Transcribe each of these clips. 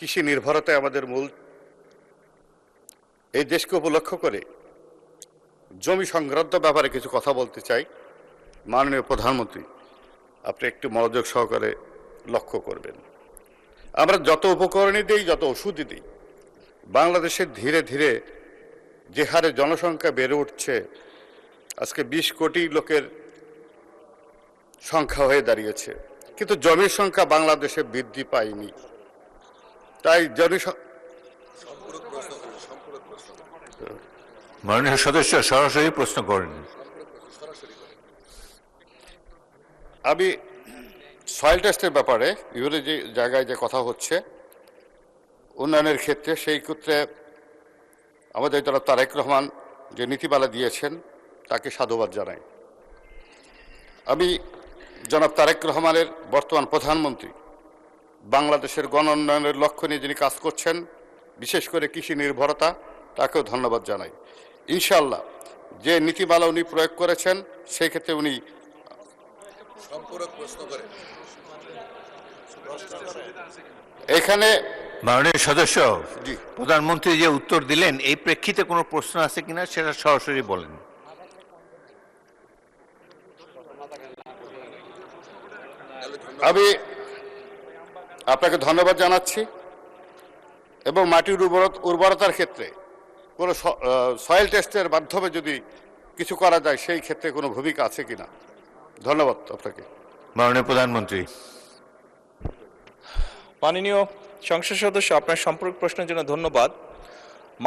কৃষি নির্ভরতাই আমাদের মূল। এই দেশকে উপলক্ষ করে জমি সংক্রান্ত ব্যাপারে কিছু কথা বলতে চাই। মাননীয় প্রধানমন্ত্রী, আপনি একটু মনোযোগ সহকারে লক্ষ্য করবেন। আমরা যত উপকরণই দিই, যত ওষুধই দিই, বাংলাদেশে ধীরে ধীরে যে হারে জনসংখ্যা বেড়ে উঠছে, আজকে 20 কোটি লোকের সংখ্যা হয়ে দাঁড়িয়েছে, কিন্তু জমির সংখ্যা বাংলাদেশে বৃদ্ধি পায়নি। তাই মাননীয় সদস্য সরাসরি প্রশ্ন করেন। আমি সয়েল টেস্টের ব্যাপারে বিভিন্ন যে জায়গায় যে কথা হচ্ছে উন্নয়নের ক্ষেত্রে, সেই ক্ষেত্রে আমাদের জনাব তারেক রহমান যে নীতিমালা দিয়েছেন তাকে সাধুবাদ জানাই। আমি জনাব তারেক রহমানের বর্তমান প্রধানমন্ত্রী বাংলাদেশের গণ উন্নয়নের লক্ষ্য নিয়ে যিনি কাজ করছেন, বিশেষ করে কৃষি নির্ভরতা, তাকেও ধন্যবাদ জানাই। ইনশাআল্লাহ যে নীতিমালা উনি প্রয়োগ করেছেন সেই ক্ষেত্রে উনি এখানে মাননীয় সদস্য, প্রধানমন্ত্রী যে উত্তর দিলেন এই প্রেক্ষিতে কোনো প্রশ্ন আছে কিনা সেটা সরাসরি বলেন। আমি আপনাকে ধন্যবাদ জানাচ্ছি এবং মাটির উর্বরতার ক্ষেত্রে কোনো সয়েল টেস্টের মাধ্যমে যদি কিছু করা যায় সেই ক্ষেত্রে কোনো ভূমিকা আছে কিনা। ধন্যবাদ আপনাকে। মাননীয় প্রধানমন্ত্রী। মাননীয় সংসদ সদস্য, আপনার সম্পর্ক প্রশ্নের জন্য ধন্যবাদ।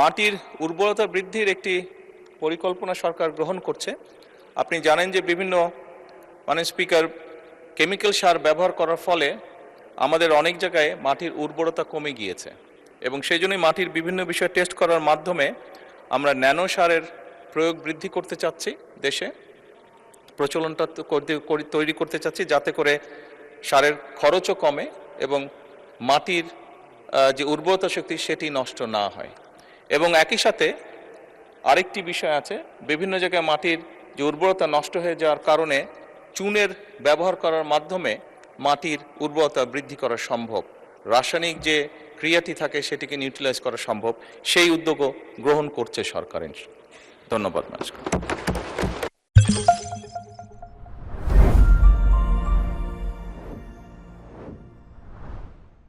মাটির উর্বরতা বৃদ্ধির একটি পরিকল্পনা সরকার গ্রহণ করছে। আপনি জানেন যে বিভিন্ন স্পিকার কেমিক্যাল সার ব্যবহার করার ফলে আমাদের অনেক জায়গায় মাটির উর্বরতা কমে গিয়েছে এবং সেই জন্যই মাটির বিভিন্ন বিষয় টেস্ট করার মাধ্যমে আমরা ন্যানো সারের প্রয়োগ বৃদ্ধি করতে চাচ্ছি, দেশে প্রচলনটা তৈরি করতে চাচ্ছি, যাতে করে সারের খরচও কমে এবং মাটির যে উর্বরতা শক্তি সেটি নষ্ট না হয়। এবং একই সাথে আরেকটি বিষয় আছে, বিভিন্ন জায়গায় মাটির যে উর্বরতা নষ্ট হয়ে যাওয়ার কারণে চুনের ব্যবহার করার মাধ্যমে মাটির উর্বরতা বৃদ্ধি করা সম্ভব, রাসায়নিক যে ক্রিয়াটি থাকে সেটিকে নিউট্রালাইজ করা সম্ভব, সেই উদ্যোগও গ্রহণ করছে সরকার। ধন্যবাদ।